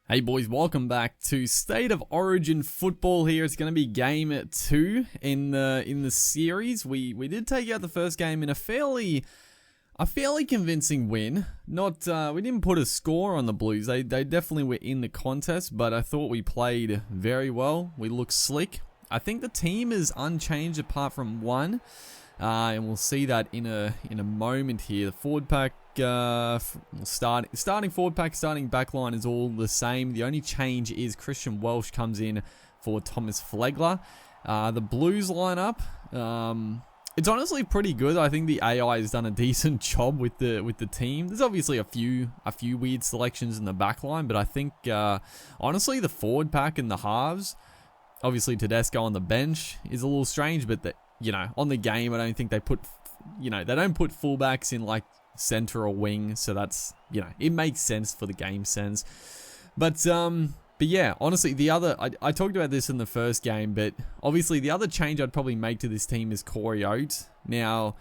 Hey boys, welcome back to State of Origin football here. It's going to be game 2 in the series. We did take out the first game in a fairly convincing win. Not we didn't put a score on the Blues. They definitely were in the contest, but I thought we played very well. We looked slick. I think the team is unchanged apart from one. And we'll see that in a moment here. The forward pack, starting forward pack, starting back line is all the same. The only change is Christian Welch comes in for Thomas Flegler. The Blues lineup, it's honestly pretty good. I think the AI has done a decent job with the team. There's obviously a few weird selections in the back line, but I think honestly the forward pack and the halves, obviously Tedesco on the bench is a little strange, but on the game, I don't think they put, they don't put fullbacks in like center or wing, so that's, it makes sense for the game sense. But yeah, honestly, the other, I talked about this in the first game, but obviously the other change I'd probably make to this team is Corey Oates. Now,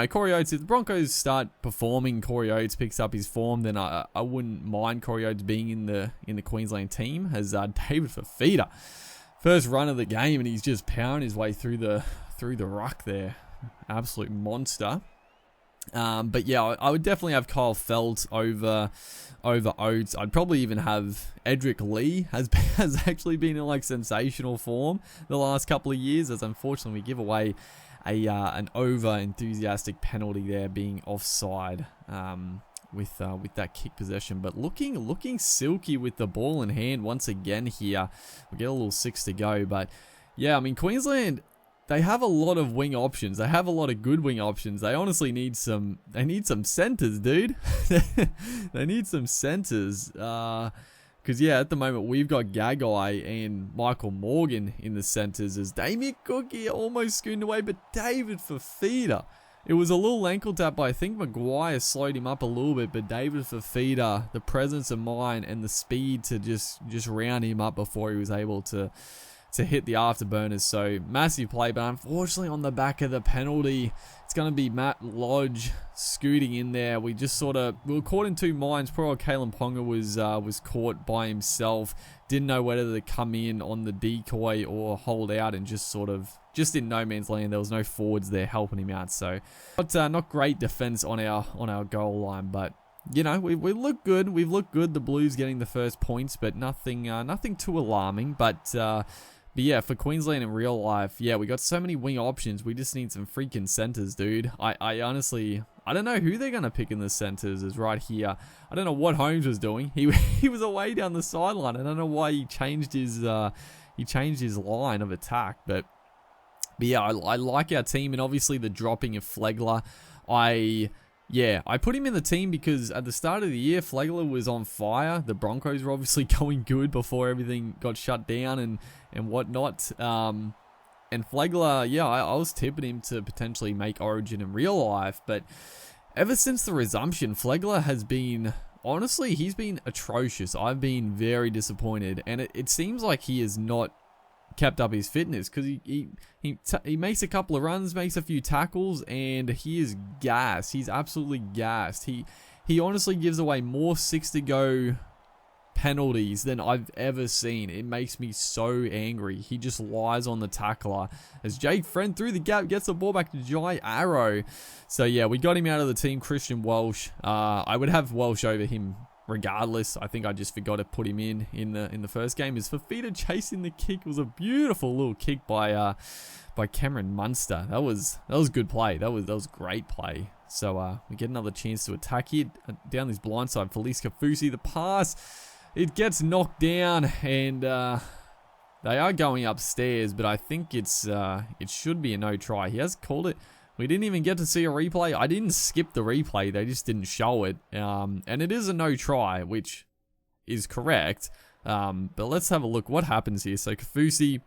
Corey Oates, if the Broncos start performing, Corey Oates picks up his form, then I wouldn't mind Corey Oates being in the Queensland team as David Fafita. First run of the game, and he's just powering his way through the ruck there. Absolute monster. But yeah, I would definitely have Kyle Felt over Oates. I'd probably even have Edric Lee has actually been in like sensational form the last couple of years, as unfortunately we give away an over enthusiastic penalty there, being offside. With that kick possession, but looking silky with the ball in hand once again here. We get a little 6 to go, but yeah, I mean, Queensland, they have a lot of wing options. They have a lot of good wing options. They honestly need some centers, dude. They need some centers. Because yeah, at the moment we've got Gagai and Michael Morgan in the centers, as Damien Cookie almost scooted away, but David Fafita. It was a little ankle tap, but I think Maguire slowed him up a little bit. But David Fafita, the presence of mind and the speed to just round him up before he was able to hit the afterburners. So massive play, but unfortunately on the back of the penalty, it's going to be Matt Lodge scooting in there. We were caught in two minds. Poor old Kalen Ponga was caught by himself. Didn't know whether to come in on the decoy or hold out, and just in no man's land. There was no forwards there helping him out. So not great defense on our goal line, but we look good. We've looked good. The Blues getting the first points, but nothing too alarming. But yeah, for Queensland in real life, yeah, we got so many wing options. We just need some freaking centers, dude. I honestly, I don't know who they're going to pick in the centers. Is right here. I don't know what Holmes was doing. He was away down the sideline. I don't know why he changed his line of attack. But yeah, I like our team, and obviously the dropping of Flegler. I put him in the team because at the start of the year, Flegler was on fire. The Broncos were obviously going good before everything got shut down and whatnot. And Flegler, yeah, I was tipping him to potentially make Origin in real life. But ever since the resumption, Flegler has been, honestly, he's been atrocious. I've been very disappointed. And it seems like he is not kept up his fitness, because he makes a couple of runs, makes a few tackles, and he is gassed. He's absolutely gassed. He honestly gives away more 6 to go penalties than I've ever seen. It makes me so angry. He just lies on the tackler, as Jake Friend through the gap gets the ball back to Jai Arrow. So yeah, we got him out of the team. Christian Welch, I would have Welch over him regardless. I think I just forgot to put him in the first game. Is Fafita chasing the kick. It was a beautiful little kick by Cameron Munster. That was good play. That was great play. So we get another chance to attack here down this blind side. Felice Kafusi, the pass, it gets knocked down, and they are going upstairs, but I think it should be a no try. He has called it. We didn't even get to see a replay. I didn't skip the replay. They just didn't show it. And it is a no try, which is correct. But let's have a look what happens here. So Kafusi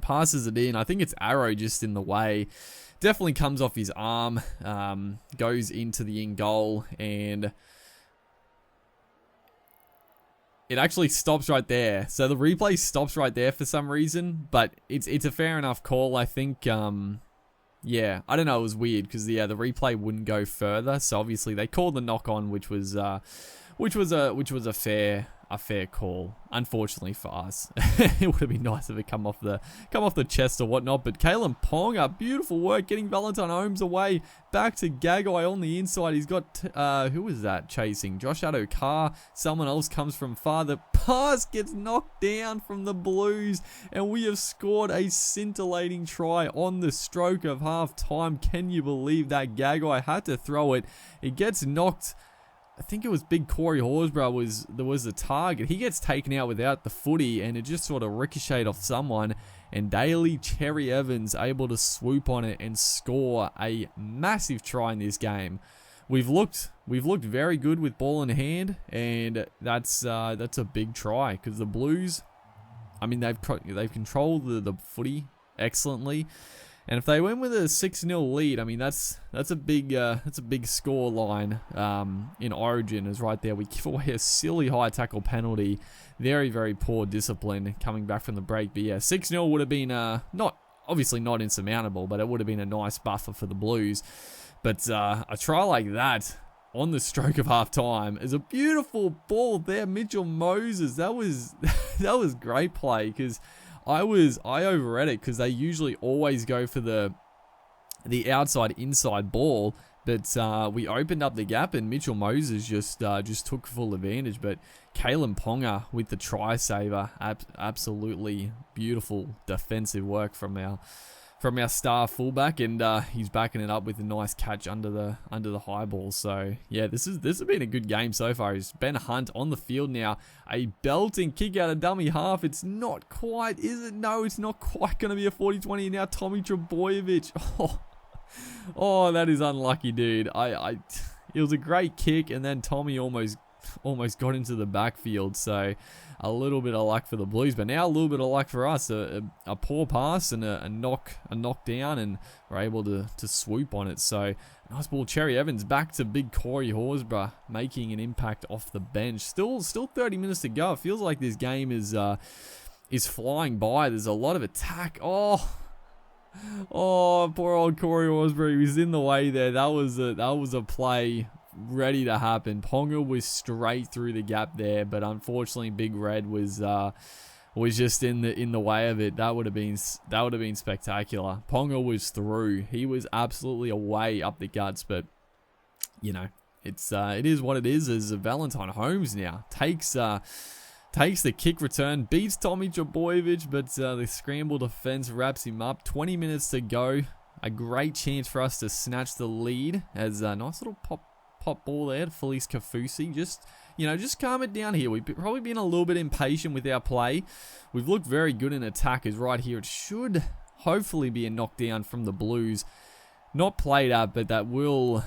passes it in. I think it's Arrow just in the way. Definitely comes off his arm. Goes into the in goal. And it actually stops right there. So the replay stops right there for some reason. But it's a fair enough call, I think. Yeah, I don't know. It was weird because the replay wouldn't go further. So obviously they called the knock on, which was a fair a fair call, unfortunately for us. It would have been nice if it come off the chest or whatnot. But Kalen Ponga, beautiful work getting Valentine Holmes away. Back to Gagai on the inside. He's got who was that chasing? Josh Adokar. Someone else comes from far. The pass gets knocked down from the Blues, and we have scored a scintillating try on the stroke of half time. Can you believe that? Gagai had to throw it. It gets knocked. I think it was big Corey Horsburgh was the target. He gets taken out without the footy, and it just sort of ricocheted off someone. And Daly Cherry Evans able to swoop on it and score a massive try in this game. We've looked very good with ball in hand, and that's a big try because the Blues, I mean they've controlled the footy excellently. And if they went with a 6-0 lead, I mean that's a big score line in Origin is right there. We give away a silly high tackle penalty, very very poor discipline coming back from the break. But yeah, 6-0 would have been obviously not insurmountable, but it would have been a nice buffer for the Blues. But a try like that on the stroke of half time is a beautiful ball there, Mitchell Moses. That was great play because I overread it because they usually always go for the outside inside ball, but we opened up the gap and Mitchell Moses just took full advantage. But Kalen Ponga with the try saver, absolutely beautiful defensive work from our star fullback, and he's backing it up with a nice catch under the high ball. So yeah, this has been a good game so far. It's Ben Hunt on the field now, a belting kick out of dummy half. It's not quite, is it? No, it's not quite going to be a 40-20. Now Tommy Trebojevic. Oh, that is unlucky, dude. It was a great kick, and then Tommy almost got into the backfield. So a little bit of luck for the Blues, but now a little bit of luck for us. A poor pass and a knock down, and we're able to swoop on it. So nice ball. Cherry Evans back to big Corey Horsburgh, making an impact off the bench. Still 30 minutes to go. It feels like this game is flying by. There's a lot of attack. Oh, poor old Corey Horsburgh. He was in the way there. That was a play ready to happen. Ponga was straight through the gap there, but unfortunately Big Red was just in the way of it. That would have been spectacular. Ponga was through. He was absolutely away up the guts, but you know, it is what it is. As Valentine Holmes now takes the kick return, beats Tommy Trebojevic, but the scramble defense wraps him up. 20 minutes to go. A great chance for us to snatch the lead as a nice little pop ball there to Felice Kafusi. Just calm it down here. We've probably been a little bit impatient with our play. We've looked very good in attack, as right here it should hopefully be a knockdown from the Blues. Not played up, but that will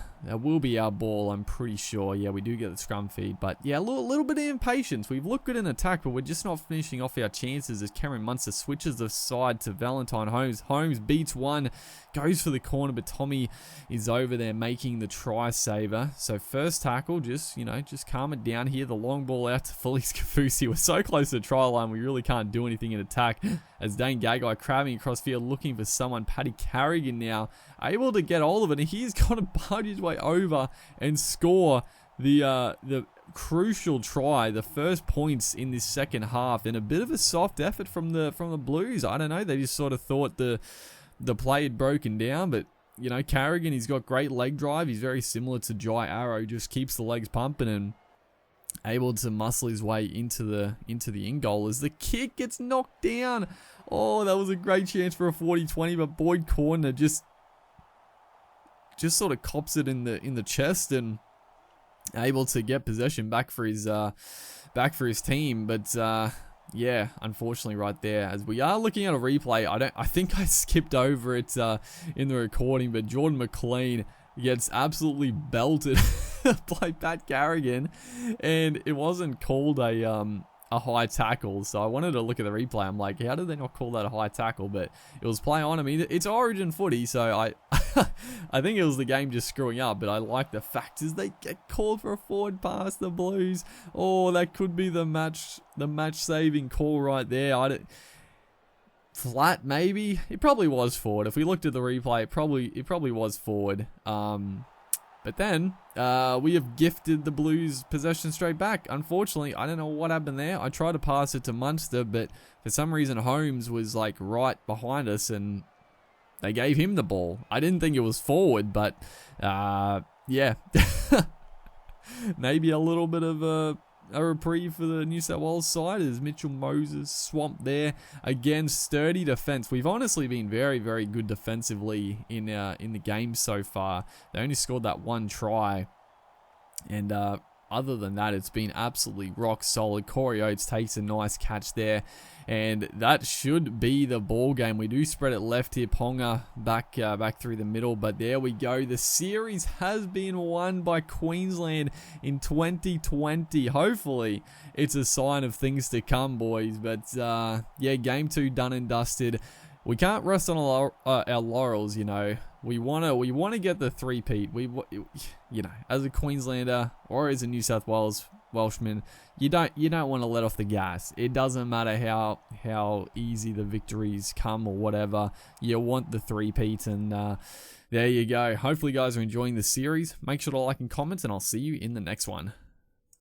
be our ball, I'm pretty sure. Yeah, we do get the scrum feed. But yeah, a little bit of impatience. We've looked good in attack, but we're just not finishing off our chances as Cameron Munster switches the side to Valentine Holmes. Holmes beats one, goes for the corner, but Tommy is over there making the try saver. So first tackle, just calm it down here. The long ball out to Felice Kafusi. We're so close to the try line, we really can't do anything in attack. As Dane Gagai crabbing across field looking for someone. Paddy Carrigan now able to get all of it, and he's got to barge his way over and score the crucial try, the first points in this second half, and a bit of a soft effort from the Blues. I don't know, they just sort of thought the play had broken down, but Carrigan, he's got great leg drive. He's very similar to Jai Arrow, just keeps the legs pumping and able to muscle his way into the in goal as the kick gets knocked down. Oh, that was a great chance for a 40-20, but Boyd Cordner just sort of cops it in the chest and able to get possession back for his team. But yeah, unfortunately right there, as we are looking at a replay, I think I skipped over it in the recording, but Jordan McLean gets absolutely belted by Pat Carrigan, and it wasn't called a high tackle. So I wanted to look at the replay. I'm like, how did they not call that a high tackle? But it was play on. I mean, it's Origin footy, so I think it was the game just screwing up. But I like the fact is they get called for a forward pass, the Blues. Oh, that could be the match saving call right there. Flat maybe. It probably was forward. If we looked at the replay, it probably was forward. But then, we have gifted the Blues possession straight back. Unfortunately, I don't know what happened there. I tried to pass it to Munster, but for some reason, Holmes was like right behind us and they gave him the ball. I didn't think it was forward, but yeah. Maybe a little bit of a reprieve for the New South Wales side as Mitchell Moses swamped there. Again, sturdy defense. We've honestly been very, very good defensively in the game so far. They only scored that one try. And other than that, it's been absolutely rock solid. Corey Oates takes a nice catch there. And that should be the ball game. We do spread it left here. Ponga back through the middle. But there we go. The series has been won by Queensland in 2020. Hopefully, it's a sign of things to come, boys. But yeah, game 2 done and dusted. We can't rest on our laurels, you know. We want to get the three-peat. You know, as a Queenslander or as a New South Wales Welshman, you don't want to let off the gas. It doesn't matter how easy the victories come or whatever. You want the three-peat, and there you go. Hopefully, you guys are enjoying the series. Make sure to like and comment, and I'll see you in the next one.